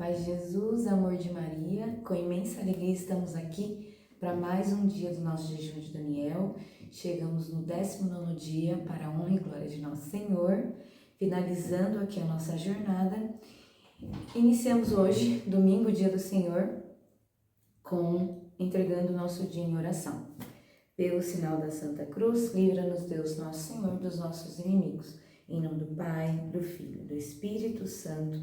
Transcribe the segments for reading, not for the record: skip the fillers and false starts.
Paz de Jesus, amor de Maria, com imensa alegria estamos aqui para mais um dia do nosso jejum de Daniel. Chegamos no 19º dia para a honra e glória de nosso Senhor, finalizando aqui a nossa jornada. Iniciamos hoje, domingo, dia do Senhor, entregando o nosso dia em oração. Pelo sinal da Santa Cruz, livra-nos Deus nosso Senhor dos nossos inimigos. Em nome do Pai, do Filho e do Espírito Santo.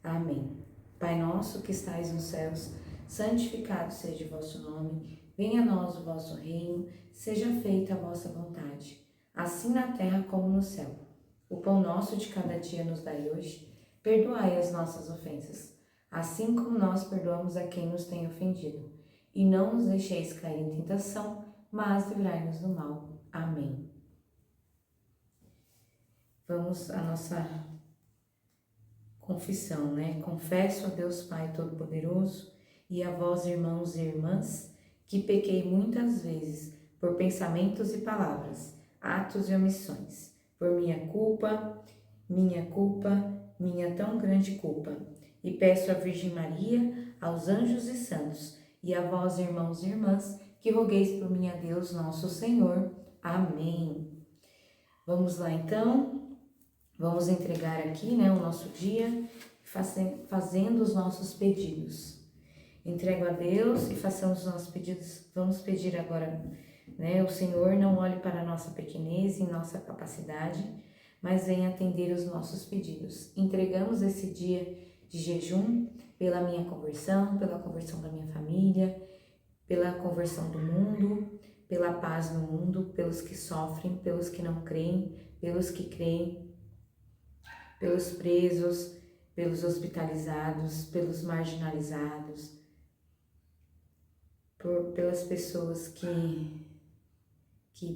Amém. Pai nosso que estais nos céus, santificado seja o vosso nome. Venha a nós o vosso reino, seja feita a vossa vontade, assim na terra como no céu. O pão nosso de cada dia nos dai hoje. Perdoai as nossas ofensas, assim como nós perdoamos a quem nos tem ofendido. E não nos deixeis cair em tentação, mas livrai-nos do mal. Amém. Vamos à nossa confissão, né? Confesso a Deus Pai Todo-Poderoso e a vós, irmãos e irmãs, que pequei muitas vezes por pensamentos e palavras, atos e omissões, por minha culpa, minha tão grande culpa. E peço à Virgem Maria, aos anjos e santos, e a vós, irmãos e irmãs, que rogueis por mim a Deus nosso Senhor. Amém. Vamos lá então. Vamos entregar aqui, né, o nosso dia, fazendo os nossos pedidos. Entrego a Deus e façamos os nossos pedidos. Vamos pedir agora, né, o Senhor não olhe para a nossa pequenez e nossa capacidade, mas venha atender os nossos pedidos. Entregamos esse dia de jejum pela minha conversão, pela conversão da minha família, pela conversão do mundo, pela paz no mundo, pelos que sofrem, pelos que não creem, pelos que creem, pelos presos, pelos hospitalizados, pelos marginalizados, pelas pessoas que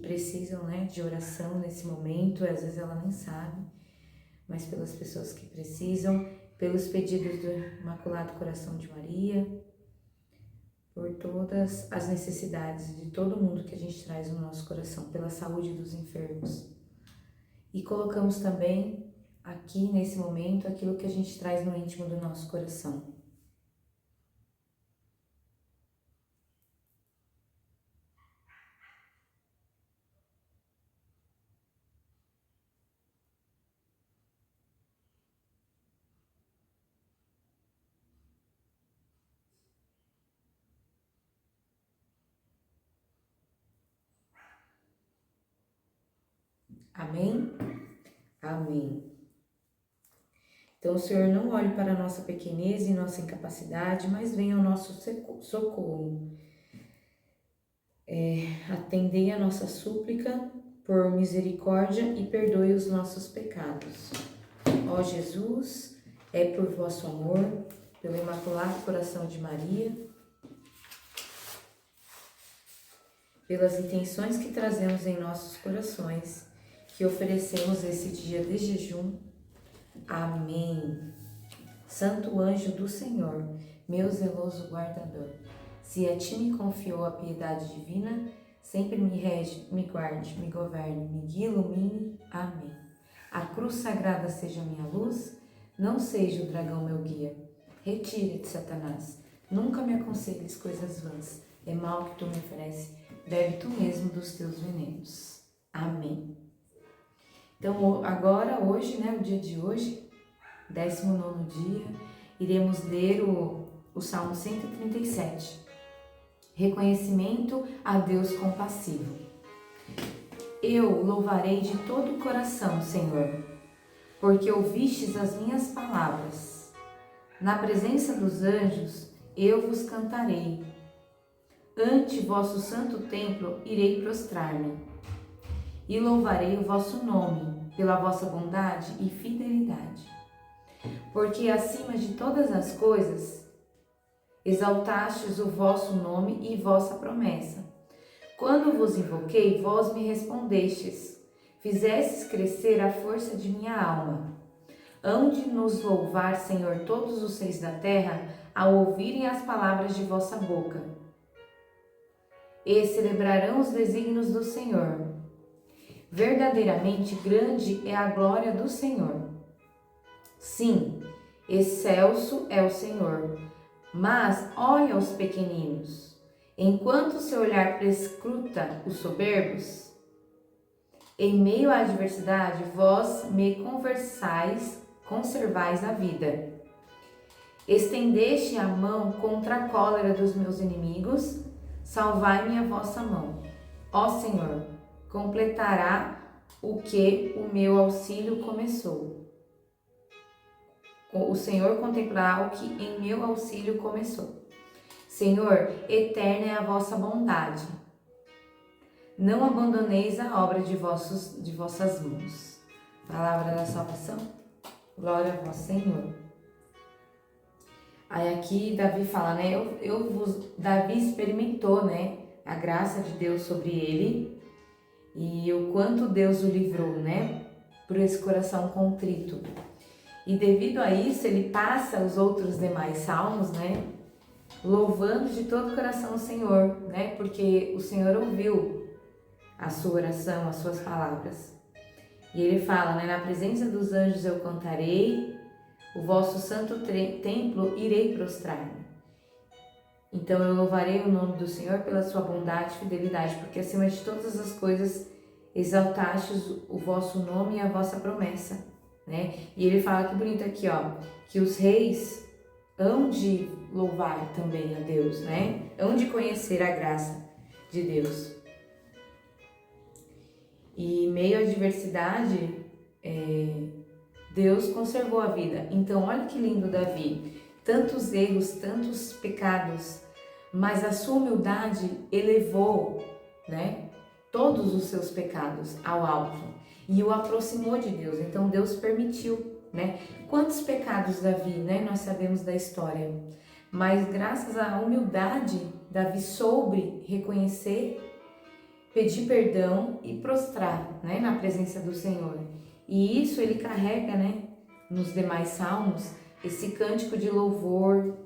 precisam, né, de oração nesse momento, às vezes ela nem sabe, mas pelas pessoas que precisam, pelos pedidos do Imaculado Coração de Maria, por todas as necessidades de todo mundo que a gente traz no nosso coração, pela saúde dos enfermos. E colocamos também aqui nesse momento aquilo que a gente traz no íntimo do nosso coração. Amém? Amém. Então, o Senhor não olhe para a nossa pequenez e nossa incapacidade, mas venha ao nosso socorro. Atendei a nossa súplica por misericórdia e perdoe os nossos pecados. Ó Jesus, é por vosso amor, pelo Imaculado Coração de Maria, pelas intenções que trazemos em nossos corações, que oferecemos esse dia de jejum. Amém. Santo anjo do Senhor, meu zeloso guardador, se a ti me confiou a piedade divina, sempre me rege, me guarde, me governe, me guie, ilumine. Amém. A cruz sagrada seja minha luz, não seja o dragão meu guia. Retire-te, Satanás, nunca me aconselhes coisas vãs, é mal que tu me ofereces, bebe tu mesmo dos teus venenos. Amém. Então, agora, hoje, né, o dia de hoje, 19º dia, iremos ler o Salmo 137. Reconhecimento a Deus compassivo. Eu louvarei de todo o coração, Senhor, porque ouvistes as minhas palavras. Na presença dos anjos, eu vos cantarei. Ante vosso santo templo, irei prostrar-me. E louvarei o vosso nome, pela vossa bondade e fidelidade. Porque acima de todas as coisas, exaltastes o vosso nome e vossa promessa. Quando vos invoquei, vós me respondestes, fizestes crescer a força de minha alma. Hão de nos louvar, Senhor, todos os seis da terra, ao ouvirem as palavras de vossa boca. E celebrarão os desígnios do Senhor. Verdadeiramente grande é a glória do Senhor. Sim, Excelso é o Senhor, mas olha os pequeninos. Enquanto seu olhar prescruta os soberbos, em meio à adversidade, vós me conservais a vida. Estendeste a mão contra a cólera dos meus inimigos, salvai-me a vossa mão. Ó Senhor, completará o que o meu auxílio começou. O Senhor contemplará o que em meu auxílio começou. Senhor, eterna é a vossa bondade. Não abandoneis a obra de vossas mãos. Palavra da salvação. Glória a vós, Senhor. Aí aqui Davi fala, né? Davi experimentou, né? A graça de Deus sobre ele e o quanto Deus o livrou, né? Por esse coração contrito. E devido a isso, ele passa os outros demais salmos, né? Louvando de todo o coração o Senhor, né? Porque o Senhor ouviu a sua oração, as suas palavras. E ele fala, né? Na presença dos anjos eu cantarei, o vosso santo templo irei prostrar-me. Então eu louvarei o nome do Senhor pela sua bondade e fidelidade, porque acima de todas as coisas exaltastes o vosso nome e a vossa promessa, né? E ele fala que bonito aqui, ó, que os reis hão de louvar também a Deus, né? Hão de conhecer a graça de Deus. E em meio à adversidade, Deus conservou a vida. Então, olha que lindo Davi. Tantos erros, tantos pecados, mas a sua humildade elevou, né, todos os seus pecados ao alto e o aproximou de Deus. Então, Deus permitiu, né? Quantos pecados Davi, né, nós sabemos da história. Mas graças à humildade, Davi soube reconhecer, pedir perdão e prostrar, né, na presença do Senhor. E isso ele carrega, né, nos demais salmos, esse cântico de louvor,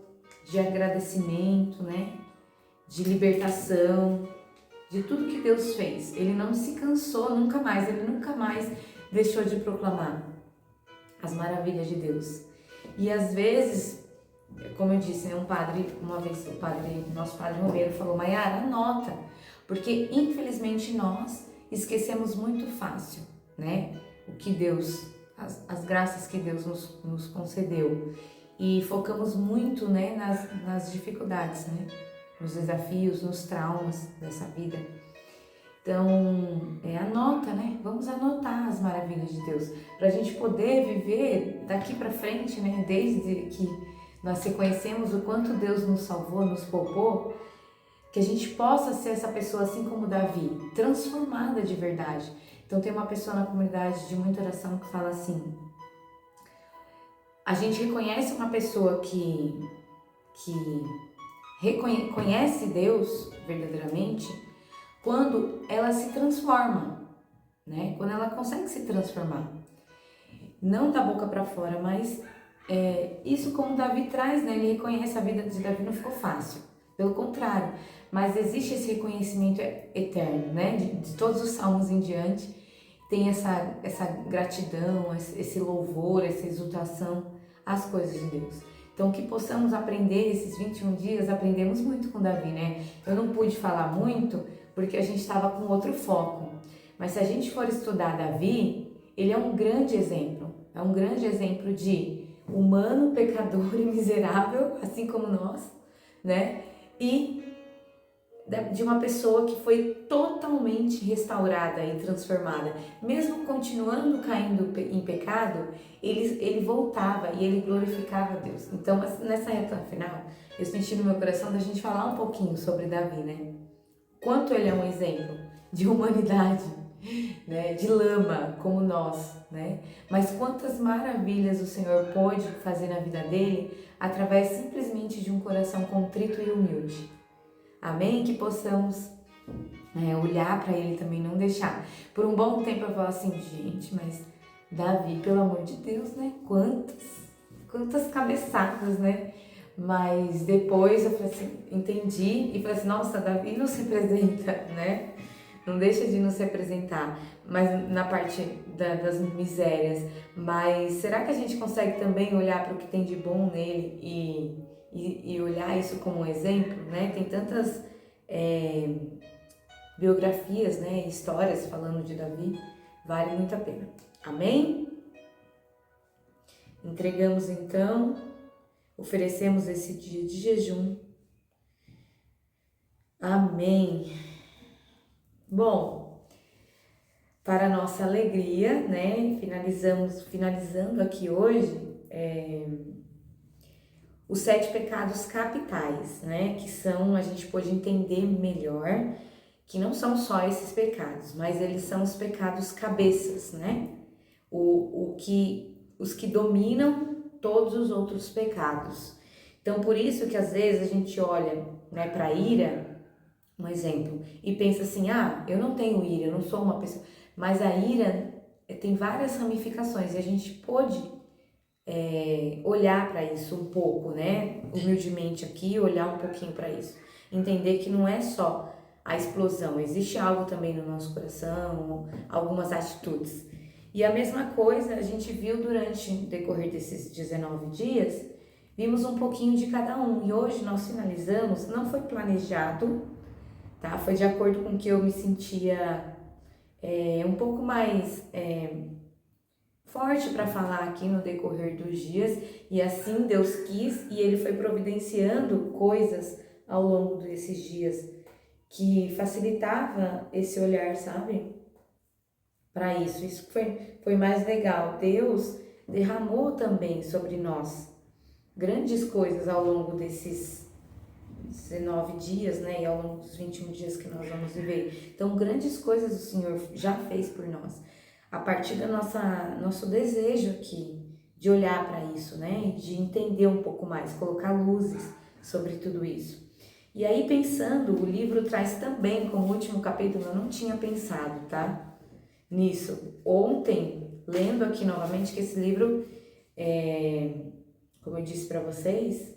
de agradecimento, né, de libertação, de tudo que Deus fez. Ele não se cansou nunca mais, ele nunca mais deixou de proclamar as maravilhas de Deus. E às vezes, como eu disse, né, nosso padre Romero falou, Maiara, anota, porque infelizmente nós esquecemos muito fácil, né, o que Deus, as graças que Deus nos concedeu, e focamos muito, né, nas dificuldades, né, nos desafios, nos traumas dessa vida. Então, anota, né, vamos anotar as maravilhas de Deus, para a gente poder viver daqui para frente, né, desde que nós reconhecemos o quanto Deus nos salvou, nos poupou, que a gente possa ser essa pessoa assim como Davi, transformada de verdade. Então tem uma pessoa na comunidade de muita oração que fala assim, a gente reconhece uma pessoa que reconhece Deus verdadeiramente quando ela se transforma, né? Quando ela consegue se transformar. Não da boca para fora, mas isso como Davi traz, né? Ele reconhece a vida de Davi não ficou fácil. Pelo contrário, mas existe esse reconhecimento eterno, né? De todos os salmos em diante, tem essa gratidão, esse louvor, essa exultação às coisas de Deus. Então, que possamos aprender esses 21 dias, aprendemos muito com Davi, né? Eu não pude falar muito porque a gente estava com outro foco, mas se a gente for estudar Davi, ele é um grande exemplo de humano, pecador e miserável, assim como nós, né? E de uma pessoa que foi totalmente restaurada e transformada. Mesmo continuando caindo em pecado, ele voltava e ele glorificava a Deus. Então, nessa reta final, eu senti no meu coração da gente falar um pouquinho sobre Davi, né? Quanto ele é um exemplo de humanidade, né? De lama, como nós, né? Mas quantas maravilhas o Senhor pôde fazer na vida dele através simplesmente de um coração contrito e humilde. Amém? Que possamos olhar para ele também, não deixar. Por um bom tempo eu falo assim, gente, mas Davi, pelo amor de Deus, né? Quantas cabeçadas, né? Mas depois eu falei assim, entendi e falei assim, nossa, Davi nos representa, né? não deixa de nos representar, mas na parte das misérias. Mas será que a gente consegue também olhar para o que tem de bom nele e olhar isso como um exemplo, né? Tem tantas biografias, né, histórias falando de Davi, vale muito a pena. Amém? Entregamos então, oferecemos esse dia de jejum. Amém. Bom, para nossa alegria, né, finalizando aqui hoje, os 7 pecados capitais, né, que são, a gente pode entender melhor, que não são só esses pecados, mas eles são os pecados cabeças, né, os que dominam todos os outros pecados. Então, por isso que às vezes a gente olha, né, para a ira, um exemplo, e pensa assim, eu não tenho ira, eu não sou uma pessoa, mas a ira tem várias ramificações e a gente pode olhar para isso um pouco, né, humildemente aqui, olhar um pouquinho para isso, entender que não é só a explosão, existe algo também no nosso coração, algumas atitudes. E a mesma coisa a gente viu durante o decorrer desses 19 dias, vimos um pouquinho de cada um. E hoje nós finalizamos, não foi planejado, tá? Foi de acordo com que eu me sentia um pouco mais forte para falar aqui no decorrer dos dias. E assim Deus quis e Ele foi providenciando coisas ao longo desses dias que facilitava esse olhar, sabe? Para isso. Isso foi mais legal. Deus derramou também sobre nós grandes coisas ao longo desses 19 dias, né? E ao longo dos 21 dias que nós vamos viver. Então, grandes coisas o Senhor já fez por nós. A partir do nosso desejo aqui de olhar para isso, né? E de entender um pouco mais, colocar luzes sobre tudo isso. E aí, pensando, o livro traz também, como último capítulo, eu não tinha pensado, tá? Nisso. Ontem, lendo aqui novamente, que esse livro, como eu disse para vocês,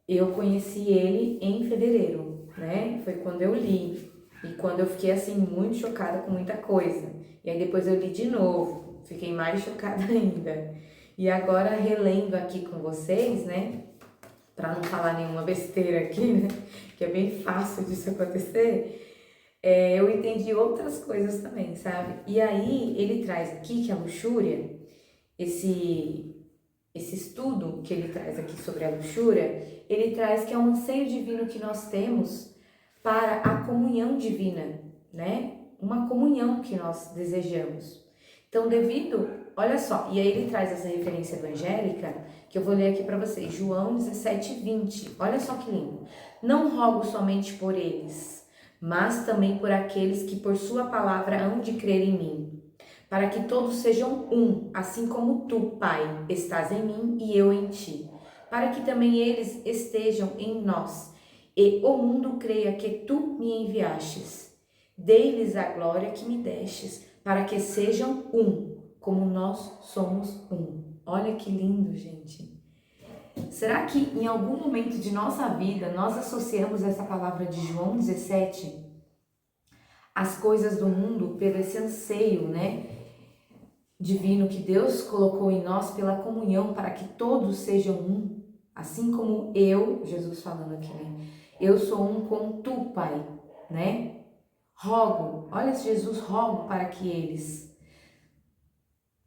eu conheci ele em fevereiro, né? Foi quando eu li. E quando eu fiquei, assim, muito chocada com muita coisa. E aí depois eu li de novo, fiquei mais chocada ainda. E agora, relendo aqui com vocês, né? Para não falar nenhuma besteira aqui, né? Que é bem fácil disso acontecer. Eu entendi outras coisas também, sabe? E aí ele traz aqui que a luxúria, esse estudo que ele traz aqui sobre a luxúria, ele traz que é um anseio divino que nós temos para a comunhão divina, né? Uma comunhão que nós desejamos. Então, olha só, e aí ele traz essa referência evangélica, que eu vou ler aqui para vocês, João 17:20, olha só que lindo. Não rogo somente por eles, mas também por aqueles que por sua palavra hão de crer em mim, para que todos sejam um, assim como tu, Pai, estás em mim e eu em ti, para que também eles estejam em nós, e o mundo creia que tu me enviastes. Dei-lhes a glória que me destes, para que sejam um, como nós somos um. Olha que lindo, gente. Será que em algum momento de nossa vida nós associamos essa palavra de João 17 às coisas do mundo pelo esse anseio, né, divino que Deus colocou em nós pela comunhão para que todos sejam um, assim como eu, Jesus falando aqui, né, eu sou um com tu, Pai, né, rogo, olha Jesus, rogo para que eles,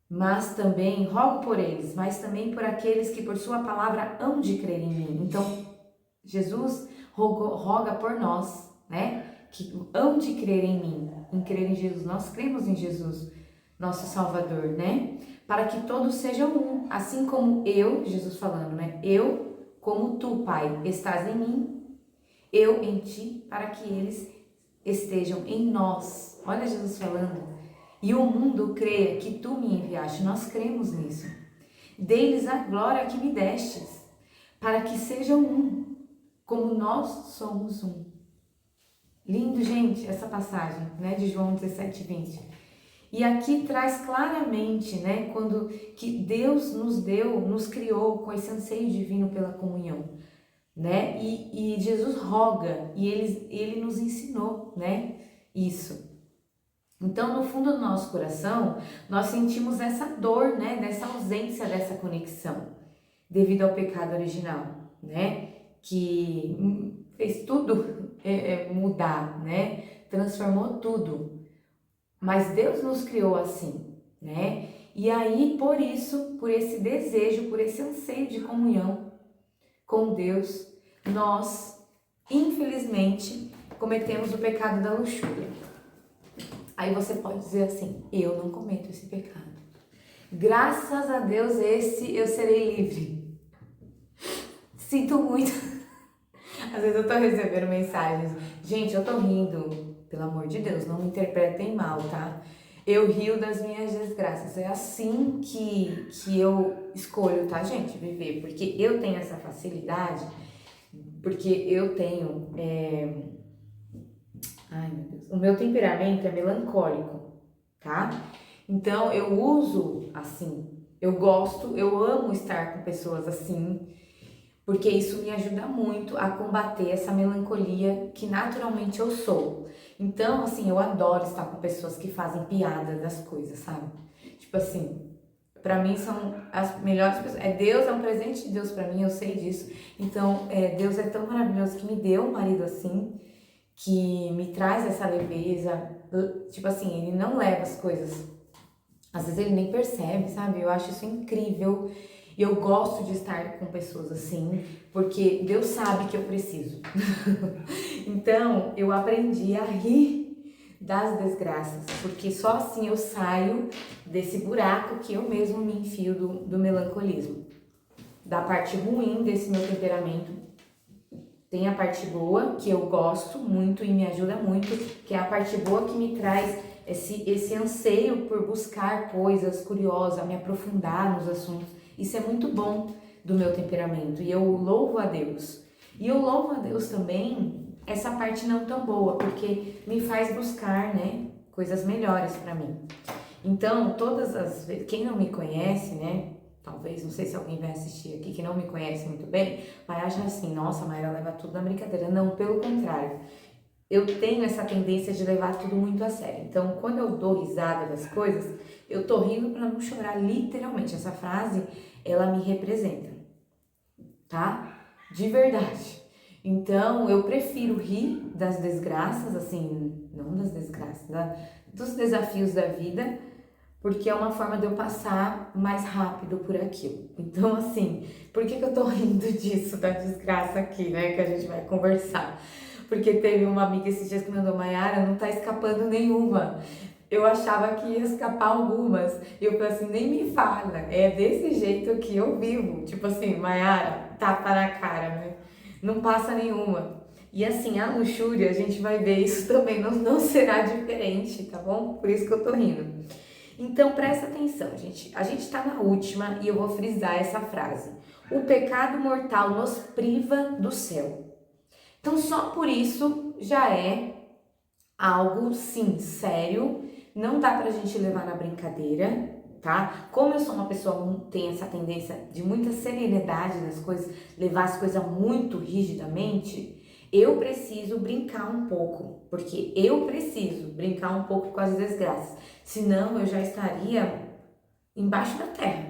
mas também, rogo por eles, mas também por aqueles que por sua palavra hão de crer em mim. Então, Jesus roga por nós, né, que hão de crer em mim, em crer em Jesus. Nós cremos em Jesus, nosso Salvador, né, para que todos sejam um, assim como eu, Jesus falando, né, eu, como tu, Pai, estás em mim, eu em ti, para que eles estejam em nós. Olha Jesus falando. E o mundo creia que tu me enviaste. Nós cremos nisso. Dei-lhes a glória que me destes, para que sejam um, como nós somos um. Lindo, gente, essa passagem, né, de João 17:20. E aqui traz claramente, né, quando que Deus nos criou com esse anseio divino pela comunhão, né, e Jesus roga, e ele nos ensinou, né, isso. Então, no fundo do nosso coração, nós sentimos essa dor, né, dessa ausência dessa conexão, devido ao pecado original, né, que fez tudo mudar, né, transformou tudo. Mas Deus nos criou assim, né, e aí, por isso, por esse desejo, por esse anseio de comunhão com Deus, nós, infelizmente, cometemos o pecado da luxúria. Aí você pode dizer assim, eu não cometo esse pecado. Graças a Deus esse eu serei livre. Sinto muito. Às vezes eu tô recebendo mensagens. Gente, eu tô rindo. Pelo amor de Deus, não me interpretem mal, tá? Eu rio das minhas desgraças. É assim que eu escolho, tá, gente? Viver. Porque eu tenho essa facilidade. Porque eu tenho... Ai, meu Deus. O meu temperamento é melancólico, tá? Então, eu uso assim. Eu gosto, eu amo estar com pessoas assim, porque isso me ajuda muito a combater essa melancolia que naturalmente eu sou. Então, assim, eu adoro estar com pessoas que fazem piada das coisas, sabe? Tipo assim, pra mim são as melhores pessoas. Deus é um presente de Deus pra mim, eu sei disso. Então, Deus é tão maravilhoso que me deu um marido assim, que me traz essa leveza, tipo assim, ele não leva as coisas, às vezes ele nem percebe, sabe? Eu acho isso incrível e eu gosto de estar com pessoas assim, porque Deus sabe que eu preciso. Então, eu aprendi a rir das desgraças, porque só assim eu saio desse buraco que eu mesmo me enfio do melancolismo. Da parte ruim desse meu temperamento, tem a parte boa, que eu gosto muito e me ajuda muito, que é a parte boa que me traz esse anseio por buscar coisas curiosas, me aprofundar nos assuntos. Isso é muito bom do meu temperamento e eu louvo a Deus. E eu louvo a Deus também essa parte não tão boa, porque me faz buscar, né, coisas melhores para mim. Então, todas as vezes, quem não me conhece, né, talvez, não sei se alguém vai assistir aqui que não me conhece muito bem, vai achar assim, nossa, a Mayra leva tudo na brincadeira. Não, pelo contrário. Eu tenho essa tendência de levar tudo muito a sério. Então, quando eu dou risada das coisas, eu tô rindo para não chorar, literalmente. Essa frase, ela me representa, tá? De verdade. Então, eu prefiro rir das desgraças, assim, não das desgraças, dos desafios da vida, porque é uma forma de eu passar mais rápido por aquilo. Então, assim, por que eu tô rindo disso, da desgraça aqui, né, que a gente vai conversar? Porque teve uma amiga esses dias que mandou, Mayara, não tá escapando nenhuma. Eu achava que ia escapar algumas. E eu falei assim, nem me fala, é desse jeito que eu vivo. Tipo assim, Mayara, tapa na cara, né? Não passa nenhuma. E assim, a luxúria, a gente vai ver isso também, não será diferente, tá bom? Por isso que eu tô rindo. Então, presta atenção, gente. A gente tá na última e eu vou frisar essa frase. O pecado mortal nos priva do céu. Então, só por isso já é algo, sim, sério. Não dá pra gente levar na brincadeira, tá? Como eu sou uma pessoa que tem essa tendência de muita serenidade nas coisas, levar as coisas muito rigidamente, eu preciso brincar um pouco, porque eu preciso brincar um pouco com as desgraças, senão eu já estaria embaixo da terra,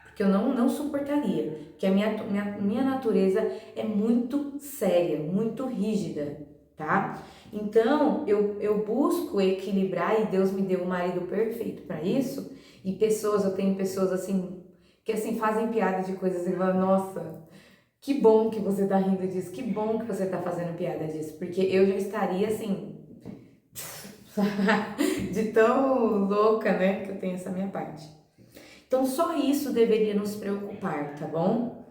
porque eu não suportaria, porque a minha natureza é muito séria, muito rígida, tá? Então, eu busco equilibrar e Deus me deu um marido perfeito para isso, e eu tenho pessoas assim, que assim fazem piada de coisas e falam, nossa, que bom que você tá rindo disso, que bom que você tá fazendo piada disso, porque eu já estaria assim, de tão louca, né, que eu tenho essa minha parte. Então, só isso deveria nos preocupar, tá bom?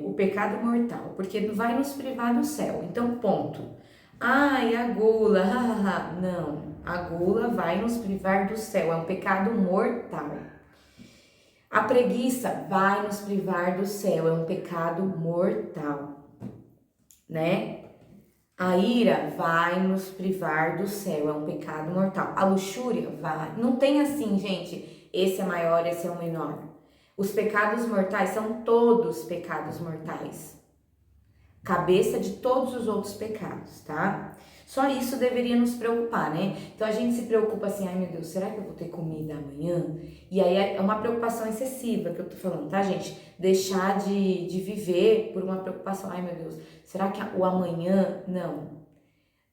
O pecado mortal, porque vai nos privar do céu. Então, ponto. Ai, a gula, hahaha. Não, a gula vai nos privar do céu, é um pecado mortal. A preguiça vai nos privar do céu, é um pecado mortal, né? A ira vai nos privar do céu, é um pecado mortal. A luxúria vai. Não tem assim, gente, esse é maior, esse é o menor. Os pecados mortais são todos pecados mortais. Cabeça de todos os outros pecados, tá? Só isso deveria nos preocupar, né? Então a gente se preocupa assim, ai meu Deus, será que eu vou ter comida amanhã? E aí é uma preocupação excessiva que eu tô falando, tá, gente? Deixar de viver por uma preocupação, ai meu Deus, será que o amanhã? Não.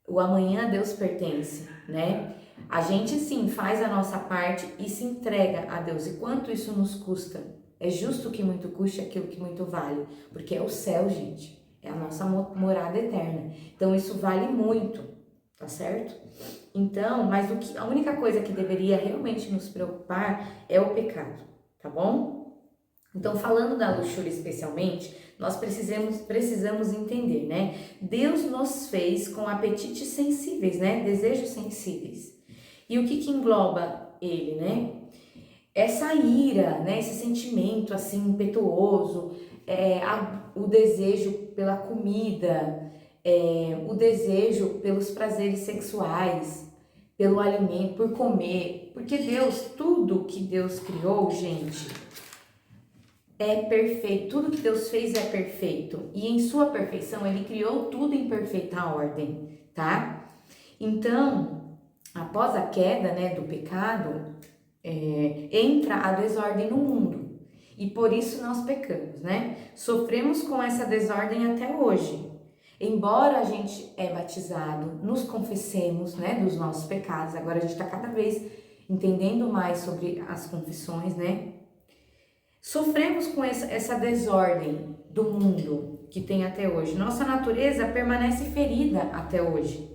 O amanhã a Deus pertence, né? A gente sim faz a nossa parte e se entrega a Deus. E quanto isso nos custa? É justo que muito custe aquilo que muito vale, porque é o céu, gente. É a nossa morada eterna. Então isso vale muito, tá certo? Então, mas a única coisa que deveria realmente nos preocupar é o pecado, tá bom? Então, falando da luxúria especialmente, nós precisamos entender, né? Deus nos fez com apetites sensíveis, né? Desejos sensíveis. E o que engloba ele, né? Essa ira, né? Esse sentimento assim impetuoso, o desejo pela comida, o desejo pelos prazeres sexuais, pelo alimento, por comer. Porque Deus, tudo que Deus criou, gente, é perfeito, tudo que Deus fez é perfeito e em sua perfeição Ele criou tudo em perfeita ordem, tá? Então, após a queda, né, do pecado, entra a desordem no mundo e por isso nós pecamos, né? Sofremos com essa desordem até hoje. Embora a gente é batizado, nos confessemos, né, dos nossos pecados, agora a gente está cada vez entendendo mais sobre as confissões, né? Sofremos com essa desordem do mundo que tem até hoje. Nossa natureza permanece ferida até hoje.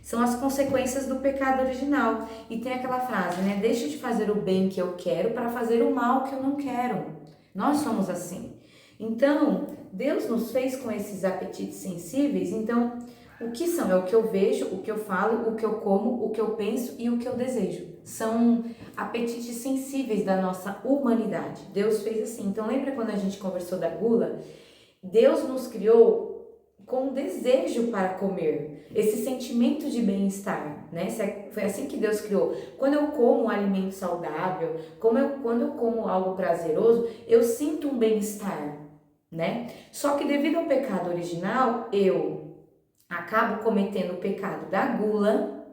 São as consequências do pecado original. E tem aquela frase, né? Deixe de fazer o bem que eu quero para fazer o mal que eu não quero. Nós somos assim. Então, Deus nos fez com esses apetites sensíveis. Então, o que são? É o que eu vejo, o que eu falo, o que eu como, o que eu penso e o que eu desejo. São apetites sensíveis da nossa humanidade. Deus fez assim. Então, lembra quando a gente conversou da gula? Deus nos criou com desejo para comer, esse sentimento de bem-estar, né? Foi assim que Deus criou. Quando eu como um alimento saudável, quando eu como algo prazeroso, eu sinto um bem-estar, né? Só que devido ao pecado original, eu acabo cometendo o pecado da gula,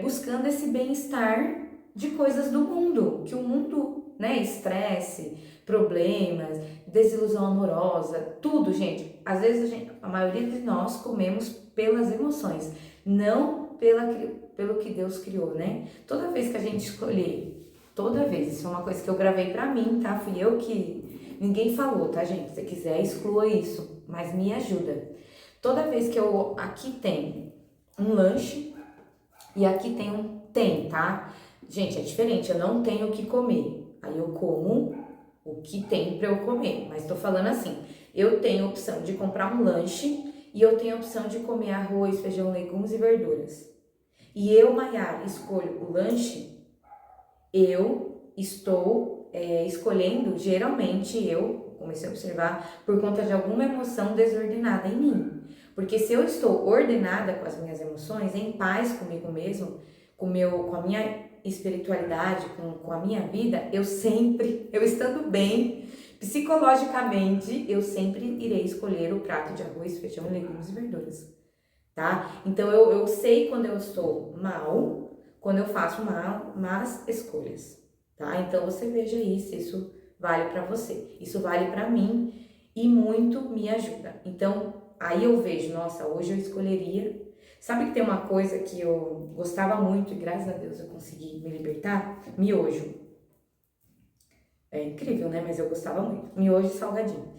buscando esse bem-estar de coisas do mundo, que o mundo, né, estresse, problemas, desilusão amorosa, tudo, gente. Às vezes a maioria de nós comemos pelas emoções, não pelo que Deus criou, né? Toda vez que a gente escolher, toda vez, isso é uma coisa que eu gravei pra mim, tá? Fui eu que... Ninguém falou, tá, gente? Se você quiser, exclua isso, mas me ajuda. Toda vez que aqui tem um lanche e aqui tem, tá? Gente, é diferente, eu não tenho o que comer. Aí eu como o que tem para eu comer. Mas tô falando assim, eu tenho a opção de comprar um lanche e eu tenho a opção de comer arroz, feijão, legumes e verduras. E eu, Maiara, escolho o lanche, eu estou escolhendo, geralmente eu comecei a observar, por conta de alguma emoção desordenada em mim. Porque se eu estou ordenada com as minhas emoções, em paz comigo mesmo, com a minha espiritualidade, com a minha vida, eu estando bem, psicologicamente, eu sempre irei escolher o prato de arroz, feijão, legumes e verduras, tá? Então, eu sei quando eu estou mal, quando eu faço más escolhas, tá? Então, você veja aí se isso vale pra você. Isso vale pra mim e muito me ajuda. Então, aí eu vejo, nossa, hoje eu escolheria... Sabe que tem uma coisa que eu gostava muito e graças a Deus eu consegui me libertar? Miojo. É incrível, né? Mas eu gostava muito. Miojo e salgadinho.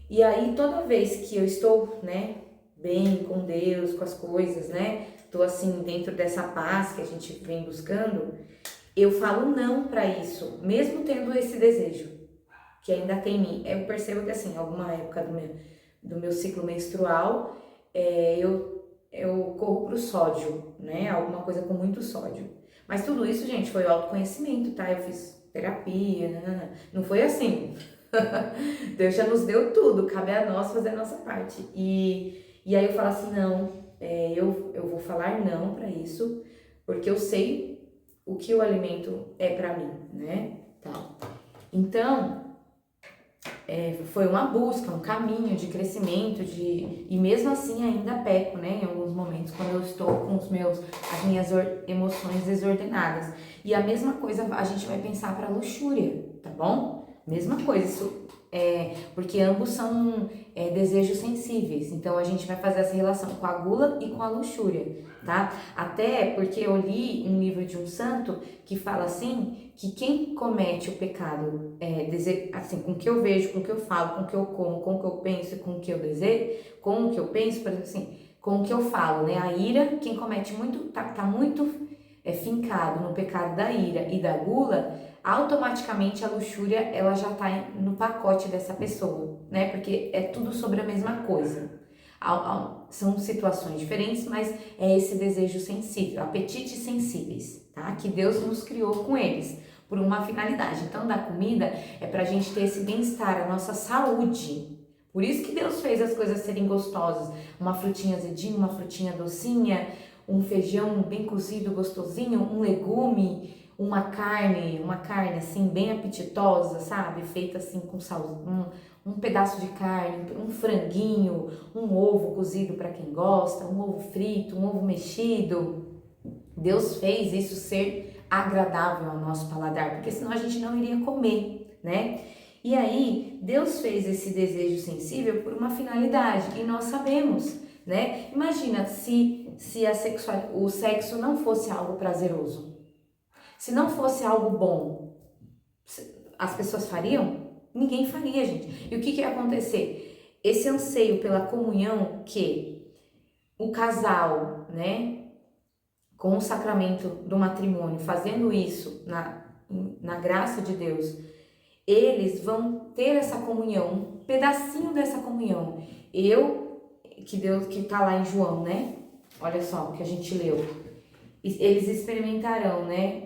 E aí toda vez que eu estou, né, bem com Deus, com as coisas, né? Tô assim dentro dessa paz que a gente vem buscando, eu falo não para isso, mesmo tendo esse desejo que ainda tem em mim. Eu percebo que assim, alguma época do meu ciclo menstrual, eu corro pro sódio, né? Alguma coisa com muito sódio. Mas tudo isso, gente, foi autoconhecimento, tá? Eu fiz terapia, não foi assim. Deus já nos deu tudo, cabe a nós fazer a nossa parte. E aí eu falo assim, não, eu vou falar não pra isso, porque eu sei o que o alimento é pra mim, né? Tá. Então, foi uma busca, um caminho de crescimento, e mesmo assim ainda peco, né? Em alguns momentos, quando eu estou com as minhas emoções desordenadas. E a mesma coisa a gente vai pensar para a luxúria, tá bom? Mesma coisa, porque ambos são desejos sensíveis. Então a gente vai fazer essa relação com a gula e com a luxúria, tá? Até porque eu li um livro de um santo que fala assim, que quem comete o pecado, assim, com o que eu vejo, com o que eu falo, com o que eu como, com o que eu penso e com o que eu desejo, com o que eu penso, por exemplo assim, com o que eu falo, né? A ira, quem comete muito, tá muito fincado no pecado da ira e da gula, automaticamente a luxúria, ela já tá no pacote dessa pessoa, né? Porque é tudo sobre a mesma coisa. São situações diferentes, mas é esse desejo sensível, apetites sensíveis, tá? Que Deus nos criou com eles, por uma finalidade. Então, da comida é pra gente ter esse bem-estar, a nossa saúde. Por isso que Deus fez as coisas serem gostosas. Uma frutinha azedinha, uma frutinha docinha, um feijão bem cozido, gostosinho, um legume, uma carne assim bem apetitosa, sabe? Feita assim com sal, um pedaço de carne, um franguinho, um ovo cozido para quem gosta, um ovo frito, um ovo mexido. Deus fez isso ser agradável ao nosso paladar, porque senão a gente não iria comer, né? E aí, Deus fez esse desejo sensível por uma finalidade, e nós sabemos, né? Imagina se o sexo não fosse algo prazeroso, se não fosse algo bom, as pessoas fariam? Ninguém faria, gente. E o que ia acontecer? Esse anseio pela comunhão que o casal, né, com o sacramento do matrimônio, fazendo isso na graça de Deus, eles vão ter essa comunhão, um pedacinho dessa comunhão. Que tá lá em João, né? Olha só o que a gente leu. Eles experimentarão, né?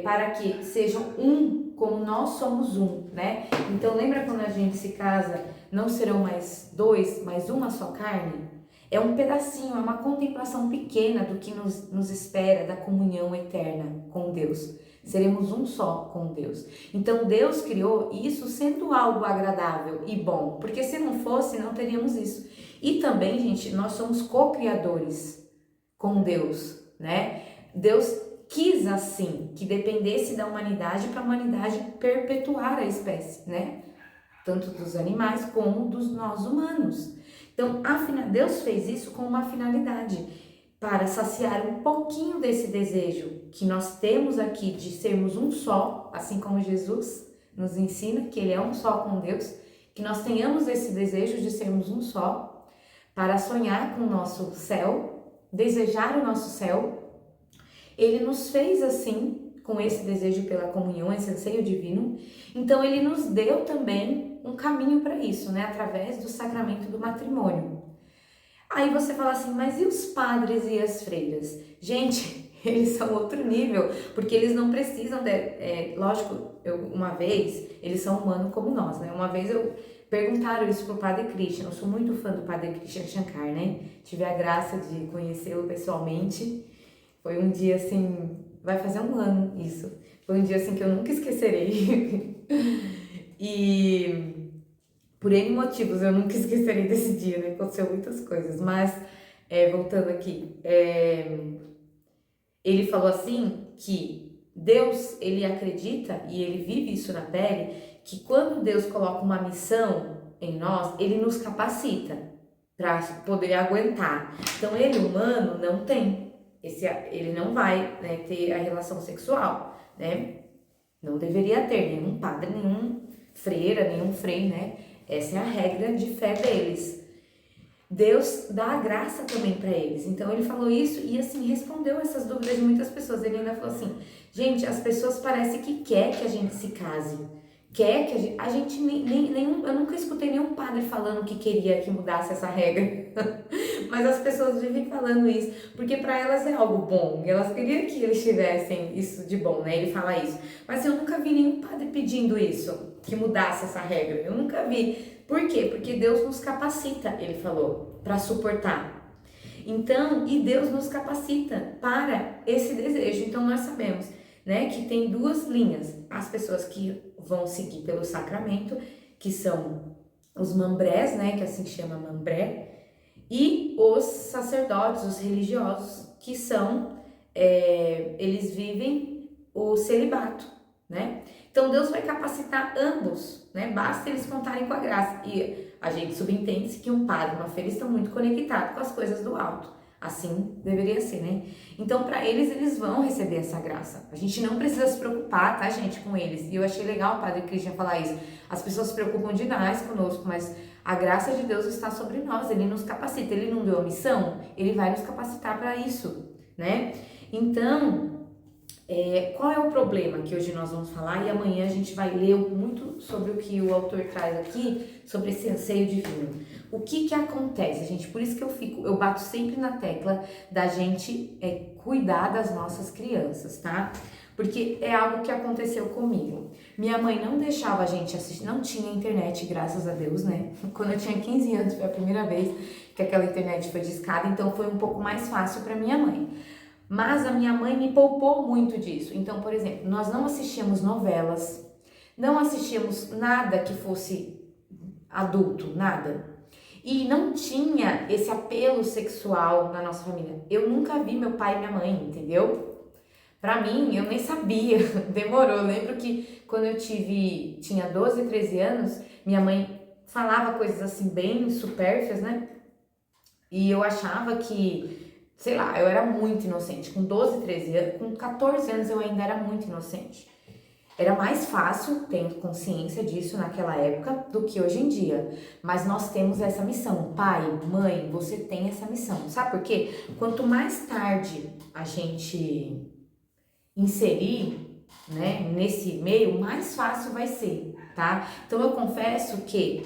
Para que sejam um, como nós somos um, né? Então lembra quando a gente se casa, não serão mais dois, mas uma só carne? É um pedacinho, é uma contemplação pequena do que nos espera da comunhão eterna com Deus. Seremos um só com Deus. Então Deus criou isso sendo algo agradável e bom, porque se não fosse, não teríamos isso. E também, gente, nós somos co-criadores com Deus, né? Deus quis assim, que dependesse da humanidade para a humanidade perpetuar a espécie, né? Tanto dos animais como dos nós humanos. Então, Deus fez isso com uma finalidade, para saciar um pouquinho desse desejo que nós temos aqui de sermos um só, assim como Jesus nos ensina que Ele é um só com Deus, que nós tenhamos esse desejo de sermos um só, para sonhar com o nosso céu, desejar o nosso céu. Ele nos fez assim, com esse desejo pela comunhão, esse anseio divino. Então ele nos deu também um caminho para isso, né? Através do sacramento do matrimônio. Aí você fala assim, mas e os padres e as freiras? Gente, eles são outro nível, porque eles não precisam lógico, uma vez, eles são humanos como nós, né? Uma vez perguntaram isso pro Padre Christian, eu sou muito fã do Padre Christian Shankar, né? Tive a graça de conhecê-lo pessoalmente. Foi um dia assim, vai fazer um ano isso. Foi um dia assim que eu nunca esquecerei. E por N motivos eu nunca esquecerei desse dia, né? Aconteceu muitas coisas. Mas, voltando aqui, ele falou assim que Deus, ele acredita e ele vive isso na pele, que quando Deus coloca uma missão em nós, ele nos capacita para poder aguentar. Então ele, humano, não tem. Ele não vai, né, ter a relação sexual, né? Não deveria ter nenhum padre, nenhum freira, nenhum frei, né? Essa é a regra de fé deles. Deus dá a graça também para eles. Então ele falou isso e assim respondeu essas dúvidas de muitas pessoas. Ele ainda falou assim: gente, as pessoas parecem que quer que a gente se case. Quer que a gente eu nunca escutei nenhum padre falando que queria que mudasse essa regra. Mas as pessoas vivem falando isso, porque para elas é algo bom. E elas queriam que eles tivessem isso de bom, né? Ele fala isso. Mas eu nunca vi nenhum padre pedindo isso, que mudasse essa regra. Eu nunca vi. Por quê? Porque Deus nos capacita, ele falou, para suportar. Então, e Deus nos capacita para esse desejo. Então nós sabemos, né, que tem duas linhas. As pessoas que vão seguir pelo sacramento, que são os mambrés, né, que assim chama mambré, e os sacerdotes, os religiosos, que são, eles vivem o celibato, né? Então Deus vai capacitar ambos, né? Basta eles contarem com a graça. E a gente subentende que um padre e uma freira estão muito conectados com as coisas do alto. Assim deveria ser, né? Então, para eles, eles vão receber essa graça. A gente não precisa se preocupar, tá, gente, com eles. E eu achei legal o Padre Christian falar isso. As pessoas se preocupam demais conosco, mas a graça de Deus está sobre nós. Ele nos capacita. Ele não deu a missão, ele vai nos capacitar para isso, né? Então, qual é o problema que hoje nós vamos falar? E amanhã a gente vai ler muito sobre o que o autor traz aqui, sobre esse anseio divino. O que acontece, gente? Por isso que eu bato sempre na tecla da gente cuidar das nossas crianças, tá? Porque é algo que aconteceu comigo. Minha mãe não deixava a gente assistir, não tinha internet, graças a Deus, né? Quando eu tinha 15 anos, foi a primeira vez que aquela internet foi discada, então foi um pouco mais fácil para minha mãe. Mas a minha mãe me poupou muito disso. Então, por exemplo, nós não assistíamos novelas, não assistíamos nada que fosse adulto, nada. E não tinha esse apelo sexual na nossa família. Eu nunca vi meu pai e minha mãe, entendeu? Pra mim, eu nem sabia, demorou. Eu lembro que quando eu tinha 12, 13 anos, minha mãe falava coisas assim bem supérfluas, né? E eu achava que, sei lá, eu era muito inocente. Com 12, 13 anos, com 14 anos eu ainda era muito inocente. Era mais fácil, tenho consciência disso naquela época, do que hoje em dia. Mas nós temos essa missão. Pai, mãe, você tem essa missão. Sabe por quê? Quanto mais tarde a gente inserir, né, nesse meio, mais fácil vai ser, tá? Então eu confesso que,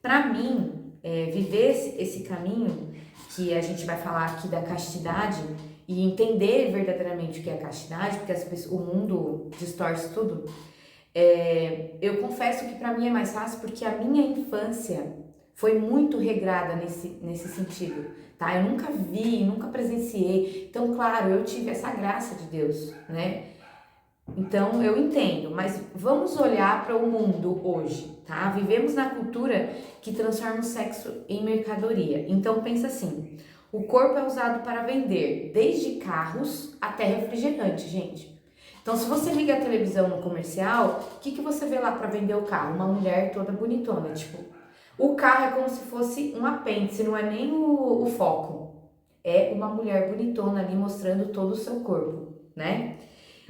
pra mim, viver esse caminho, que a gente vai falar aqui da castidade, e entender verdadeiramente o que é castidade, porque o mundo distorce tudo, eu confesso que para mim é mais fácil porque a minha infância foi muito regrada nesse sentido, tá? Eu nunca vi, nunca presenciei, então, claro, eu tive essa graça de Deus, né? Então, eu entendo, mas vamos olhar para o mundo hoje, tá? Vivemos na cultura que transforma o sexo em mercadoria. Então, pensa assim, o corpo é usado para vender desde carros até refrigerante, gente. Então, se você liga a televisão no comercial, o que você vê lá para vender o carro? Uma mulher toda bonitona, tipo, o carro é como se fosse um apêndice, não é nem o foco. É uma mulher bonitona ali mostrando todo o seu corpo, né?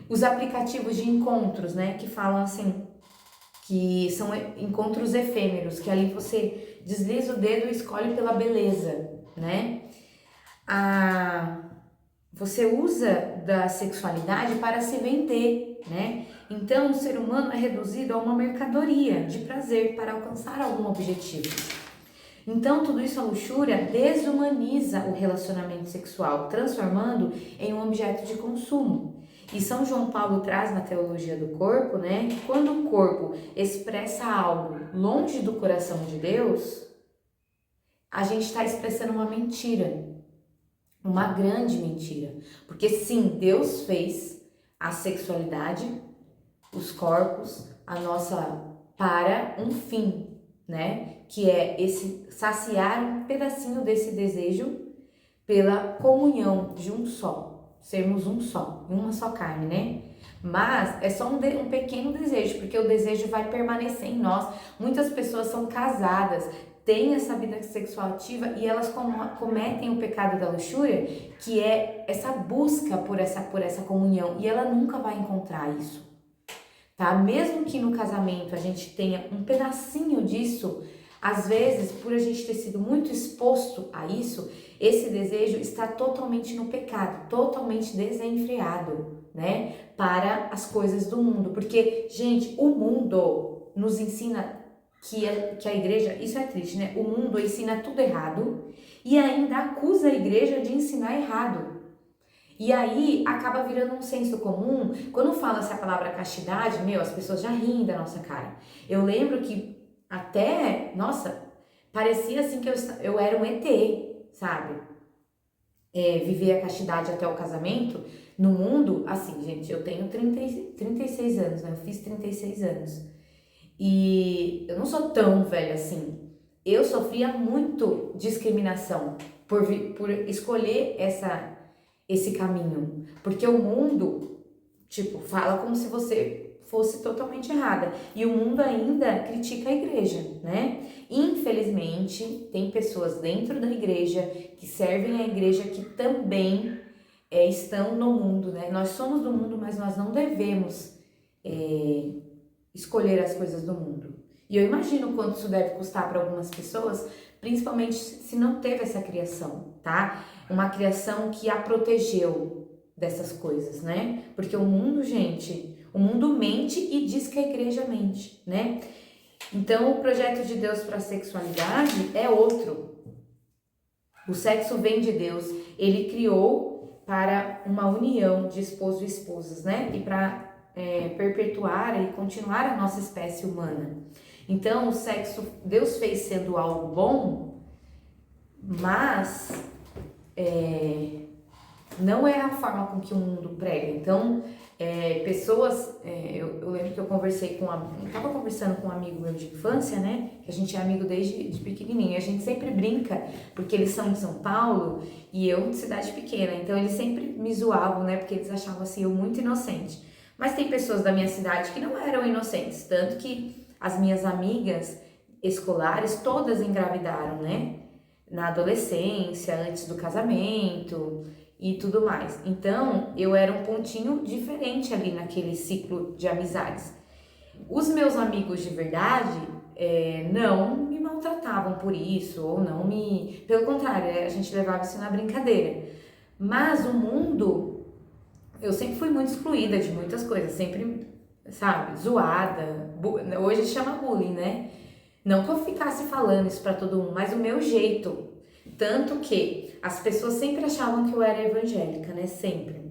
Os aplicativos de encontros, né, que falam assim, que são encontros efêmeros, que ali você desliza o dedo e escolhe pela beleza, né? Você usa da sexualidade para se vender, né? Então o ser humano é reduzido a uma mercadoria de prazer para alcançar algum objetivo. Então tudo isso, a luxúria, desumaniza o relacionamento sexual, transformando em um objeto de consumo. E São João Paulo traz na teologia do corpo, né, que quando o corpo expressa algo longe do coração de Deus, a gente está expressando uma mentira, uma grande mentira. Porque sim, Deus fez a sexualidade, os corpos, a nossa, para um fim, né, que é esse saciar um pedacinho desse desejo pela comunhão de um só. Sermos um só, uma só carne, né? Mas é só um pequeno desejo, porque o desejo vai permanecer em nós. Muitas pessoas são casadas, têm essa vida sexual ativa e elas cometem o pecado da luxúria, que é essa busca por essa comunhão, e ela nunca vai encontrar isso, tá? Mesmo que no casamento a gente tenha um pedacinho disso, às vezes, por a gente ter sido muito exposto a isso, esse desejo está totalmente no pecado, totalmente desenfreado, né? Para as coisas do mundo. Porque, gente, o mundo nos ensina que a igreja, isso é triste, né? O mundo ensina tudo errado e ainda acusa a igreja de ensinar errado. E aí acaba virando um senso comum. Quando fala-se a palavra castidade, as pessoas já riem da nossa cara. Eu lembro que até, nossa, parecia assim que eu era um ET, sabe? Viver a castidade até o casamento, No mundo, assim, gente, eu tenho 36 anos, né? Eu fiz 36 anos. E eu não sou tão velha assim. Eu sofria muito discriminação por escolher esse caminho. Porque o mundo, tipo, fala como se você fosse totalmente errada. E o mundo ainda critica a igreja, né? Infelizmente, tem pessoas dentro da igreja que servem a igreja que também estão no mundo, né? Nós somos do mundo, mas nós não devemos escolher as coisas do mundo. E eu imagino quanto isso deve custar para algumas pessoas, principalmente se não teve essa criação, tá? Uma criação que a protegeu dessas coisas, né? Porque o mundo, gente, o mundo mente e diz que a igreja mente, né? Então, o projeto de Deus para a sexualidade é outro. O sexo vem de Deus, ele criou para uma união de esposo e esposas, né? E para perpetuar e continuar a nossa espécie humana. Então, o sexo Deus fez sendo algo bom, mas não é a forma com que o mundo prega. Então, pessoas, eu lembro que eu estava conversando com um amigo meu de infância, né? Que a gente é amigo desde de pequenininho. A gente sempre brinca, porque eles são de São Paulo e eu de cidade pequena. Então, eles sempre me zoavam, né? Porque eles achavam assim, eu muito inocente. Mas tem pessoas da minha cidade que não eram inocentes, tanto que as minhas amigas escolares todas engravidaram, né? Na adolescência, antes do casamento e tudo mais. Então, eu era um pontinho diferente ali naquele ciclo de amizades. Os meus amigos de verdade não me maltratavam por isso, ou não me... Pelo contrário, a gente levava isso na brincadeira. Mas o mundo... Eu sempre fui muito excluída de muitas coisas, sempre, sabe, zoada. Hoje chama bullying, né? Não que eu ficasse falando isso pra todo mundo, mas o meu jeito. Tanto que as pessoas sempre achavam que eu era evangélica, né? Sempre.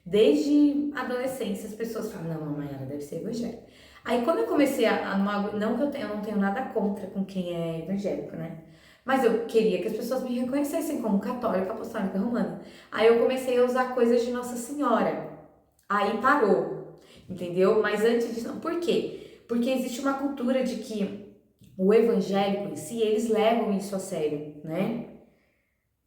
Desde a adolescência as pessoas falam, não, mamãe, ela deve ser evangélica. Aí quando eu comecei não que eu não tenho nada contra com quem é evangélico, né? Mas eu queria que as pessoas me reconhecessem como católica, apostólica, romana. Aí eu comecei a usar coisas de Nossa Senhora. Aí parou, entendeu? Mas antes disso, não. Por quê? Porque existe uma cultura de que o evangélico em si, eles levam isso a sério, né?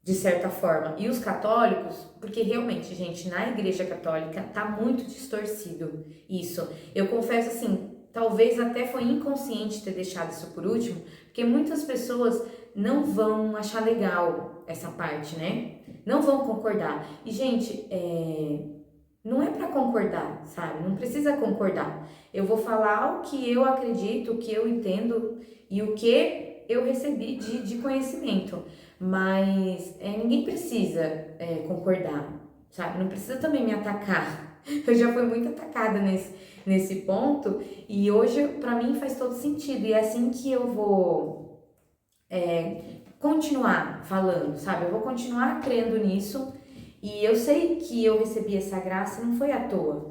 De certa forma. E os católicos, porque realmente, gente, na igreja católica tá muito distorcido isso. Eu confesso assim, talvez até foi inconsciente ter deixado isso por último, porque muitas pessoas não vão achar legal essa parte, né? Não vão concordar. E, gente, não é para concordar, sabe? Não precisa concordar. Eu vou falar o que eu acredito, o que eu entendo e o que eu recebi de conhecimento. Mas ninguém precisa concordar, sabe? Não precisa também me atacar. Eu já fui muito atacada nesse ponto e hoje para mim faz todo sentido. E é assim que eu vou continuar falando, sabe? Eu vou continuar crendo nisso. E eu sei que eu recebi essa graça, não foi à toa.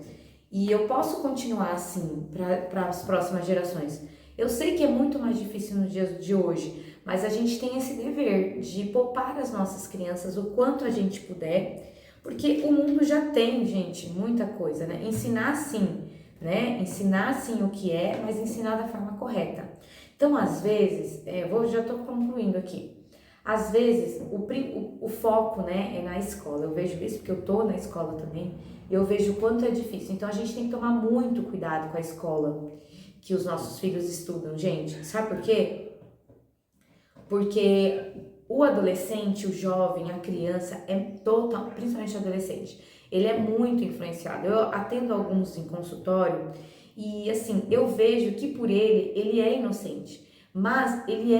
E eu posso continuar assim para as próximas gerações. Eu sei que é muito mais difícil nos dias de hoje, mas a gente tem esse dever de poupar as nossas crianças o quanto a gente puder, porque o mundo já tem, gente, muita coisa, né? Ensinar sim, né? Ensinar sim o que é, mas ensinar da forma correta. Então, às vezes, já estou concluindo aqui. Às vezes, o foco, né, é na escola. Eu vejo isso porque eu tô na escola também e eu vejo o quanto é difícil. Então, a gente tem que tomar muito cuidado com a escola que os nossos filhos estudam, gente. Sabe por quê? Porque o adolescente, o jovem, a criança principalmente o adolescente, ele é muito influenciado. Eu atendo alguns em consultório e, assim, eu vejo que por ele é inocente. Mas ele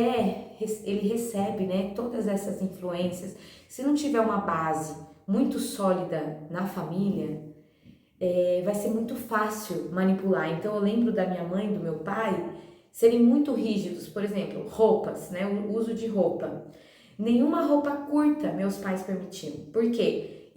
recebe, né, todas essas influências. Se não tiver uma base muito sólida na família, vai ser muito fácil manipular. Então eu lembro da minha mãe e do meu pai serem muito rígidos, por exemplo, roupas, né, o uso de roupa. Nenhuma roupa curta meus pais permitiam. Por quê?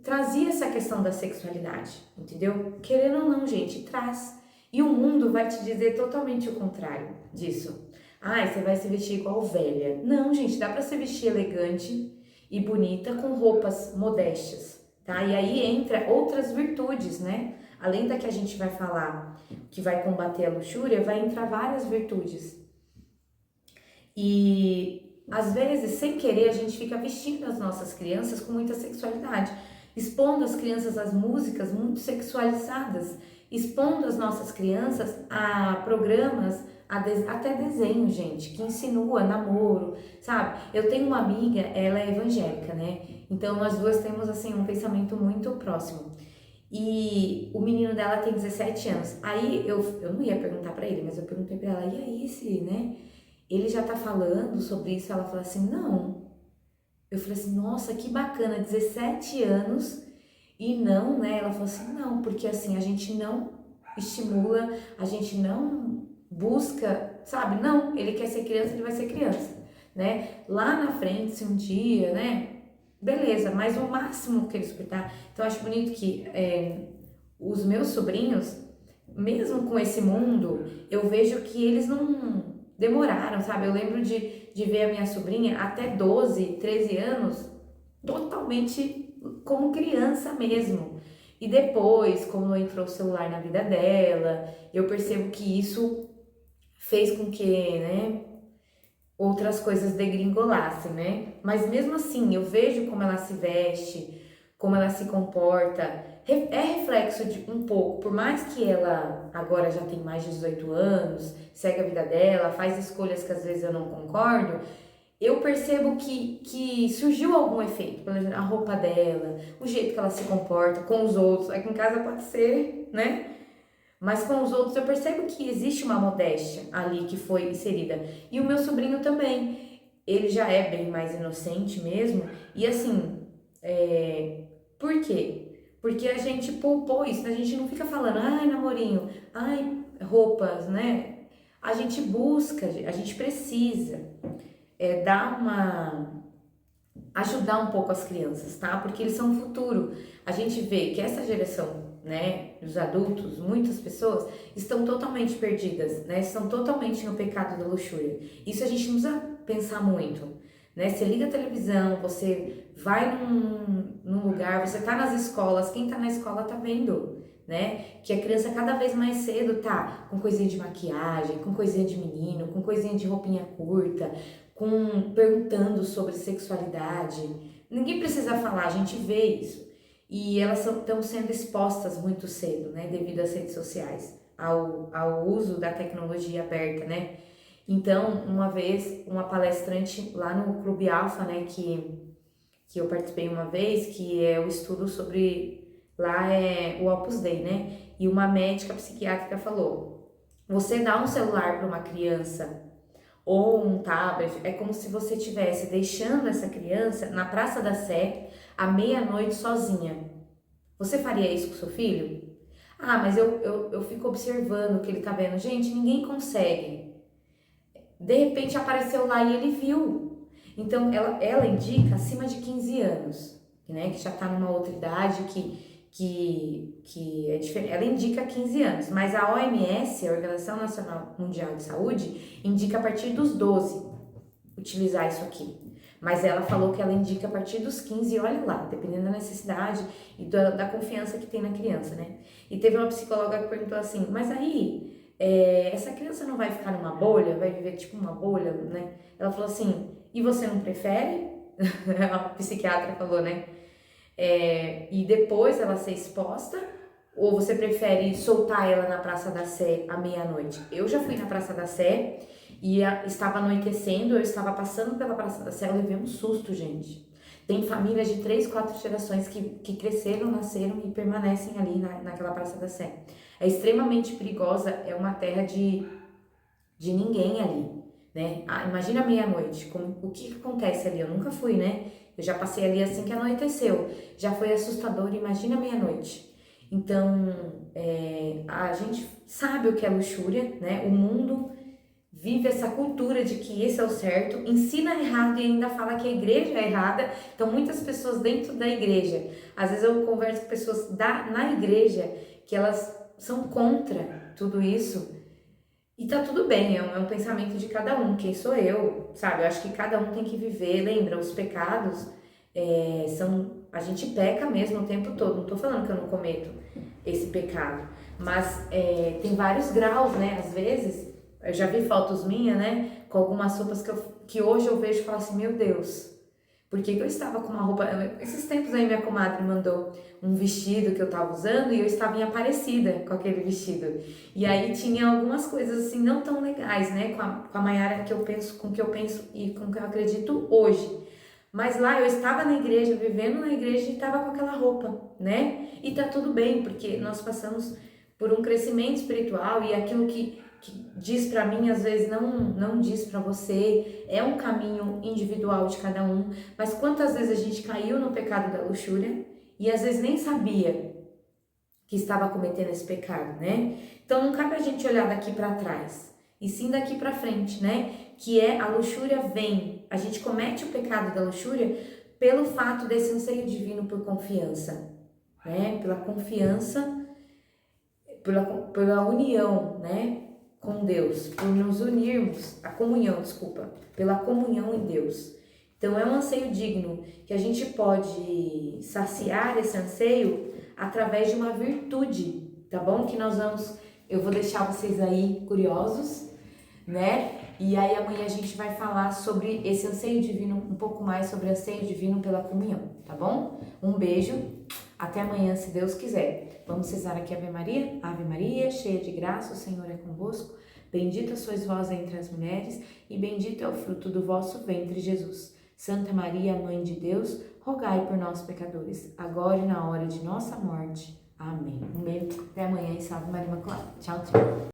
Trazia essa questão da sexualidade, entendeu? Querendo ou não, gente, traz. E o mundo vai te dizer totalmente o contrário disso. Você vai se vestir igual velha. Não, gente, dá pra se vestir elegante e bonita com roupas modestas, tá? tá? E aí entra outras virtudes, né? Além da que a gente vai falar, que vai combater a luxúria, vai entrar várias virtudes. E às vezes, sem querer, a gente fica vestindo as nossas crianças com muita sexualidade, expondo as crianças às músicas muito sexualizadas, expondo as nossas crianças a programas, até desenho, gente, que insinua namoro, sabe? Eu tenho uma amiga, ela é evangélica, né? Então nós duas temos assim um pensamento muito próximo. E o menino dela tem 17 anos. Aí eu não ia perguntar pra ele, mas eu perguntei pra ela, e aí, se, né? Ele já tá falando sobre isso? Ela falou assim, não. Eu falei assim, nossa, que bacana, 17 anos e não, né? Ela falou assim, não, porque assim, a gente não estimula, a gente não busca, sabe? Não, ele quer ser criança, ele vai ser criança, né? Lá na frente, se um dia, né? Beleza, mas o máximo que ele escutar. Então, eu acho bonito que os meus sobrinhos, mesmo com esse mundo, eu vejo que eles não demoraram, sabe? Eu lembro de ver a minha sobrinha até 12, 13 anos, totalmente como criança mesmo. E depois, como entrou o celular na vida dela, eu percebo que isso fez com que, né, outras coisas degringolassem, né? Mas mesmo assim, eu vejo como ela se veste, como ela se comporta, é reflexo de um pouco, por mais que ela agora já tem mais de 18 anos, segue a vida dela, faz escolhas que às vezes eu não concordo, eu percebo que surgiu algum efeito, por exemplo, a roupa dela, o jeito que ela se comporta com os outros, aqui em casa pode ser, né? Mas com os outros eu percebo que existe uma modéstia ali que foi inserida. E o meu sobrinho também, ele já é bem mais inocente mesmo. E assim, por quê? Porque a gente poupou isso, a gente não fica falando, ai namorinho, ai roupas, né? A gente busca, a gente precisa dar uma ajudar um pouco as crianças, tá? Porque eles são o futuro. A gente vê que essa geração, né, dos adultos, muitas pessoas estão totalmente perdidas, né? Estão totalmente no pecado da luxúria. Isso a gente não precisa pensar muito, né? Você liga a televisão, você vai num lugar, você tá nas escolas, quem tá na escola tá vendo, né? Que a criança cada vez mais cedo tá com coisinha de maquiagem, com coisinha de menino, com coisinha de roupinha curta, perguntando sobre sexualidade. Ninguém precisa falar, a gente vê isso. E elas estão sendo expostas muito cedo, né, devido às redes sociais, ao uso da tecnologia aberta, né. Então, uma vez, uma palestrante lá no Clube Alfa, né, que eu participei uma vez, que é o estudo sobre, lá é o Opus Dei, né, e uma médica psiquiátrica falou, você dá um celular para uma criança ou um tablet, é como se você estivesse deixando essa criança na Praça da Sé à meia-noite sozinha. Você faria isso com seu filho? Ah, mas eu fico observando o que ele tá vendo. Gente, ninguém consegue. De repente apareceu lá e ele viu. Então ela indica acima de 15 anos, né? Que já tá numa outra idade que é diferente. Ela indica 15 anos, mas a OMS, a Organização Nacional Mundial de Saúde, indica a partir dos 12 utilizar isso aqui. Mas ela falou que ela indica a partir dos 15 e olha lá, dependendo da necessidade e da confiança que tem na criança, né? E teve uma psicóloga que perguntou assim, mas aí, essa criança não vai ficar numa bolha, vai viver tipo uma bolha, né? Ela falou assim, e você não prefere? A psiquiatra falou, né? E depois ela ser exposta, ou você prefere soltar ela na Praça da Sé à meia-noite? Eu já fui na Praça da Sé e estava anoitecendo, eu estava passando pela Praça da Sé, eu levei um susto, gente. Tem famílias de 3, 4 gerações que cresceram, nasceram e permanecem ali naquela Praça da Sé. É extremamente perigosa, é uma terra de ninguém ali, né? Imagina meia-noite, o que acontece ali? Eu nunca fui, né? Eu já passei ali assim que anoiteceu. Já foi assustador, imagina meia-noite. Então, a gente sabe o que é luxúria, né? O mundo vive essa cultura de que esse é o certo, ensina errado e ainda fala que a igreja é errada. Então, muitas pessoas dentro da igreja, às vezes eu converso com pessoas na igreja que elas são contra tudo isso. E tá tudo bem, é um pensamento de cada um, quem sou eu, sabe? Eu acho que cada um tem que viver, lembra, os pecados são a gente peca mesmo o tempo todo. Não tô falando que eu não cometo esse pecado, mas tem vários graus, né? Às vezes, eu já vi fotos minhas, né? Com algumas roupas que hoje eu vejo e falo assim, meu Deus, por que eu estava com uma roupa... Esses tempos aí minha comadre mandou um vestido que eu tava usando e eu estava em Aparecida com aquele vestido. E aí tinha algumas coisas assim não tão legais, né? Com a Maiara que eu penso, com o que eu penso e com o que eu acredito hoje. Mas lá eu estava na igreja, vivendo na igreja e estava com aquela roupa, né? E tá tudo bem, porque nós passamos por um crescimento espiritual e aquilo que diz para mim, às vezes não diz para você, é um caminho individual de cada um, mas quantas vezes a gente caiu no pecado da luxúria e às vezes nem sabia que estava cometendo esse pecado, né? Então não cabe a gente olhar daqui para trás, e sim daqui para frente, né? Que a luxúria vem, a gente comete o pecado da luxúria pelo fato desse anseio divino por confiança, né? Pela confiança, pela união, né? Com Deus, por nos unirmos, pela comunhão em Deus. Então é um anseio digno que a gente pode saciar esse anseio através de uma virtude, tá bom? Eu vou deixar vocês aí curiosos, né? E aí amanhã a gente vai falar sobre esse anseio divino, um pouco mais sobre anseio divino pela comunhão, tá bom? Um beijo, até amanhã, se Deus quiser. Vamos rezar aqui Ave Maria, cheia de graça, o Senhor é convosco. Bendita sois vós entre as mulheres, e bendito é o fruto do vosso ventre, Jesus. Santa Maria, Mãe de Deus, rogai por nós, pecadores, agora e na hora de nossa morte. Amém. Um beijo, até amanhã e salve Maria Imaculada. Tchau, tchau.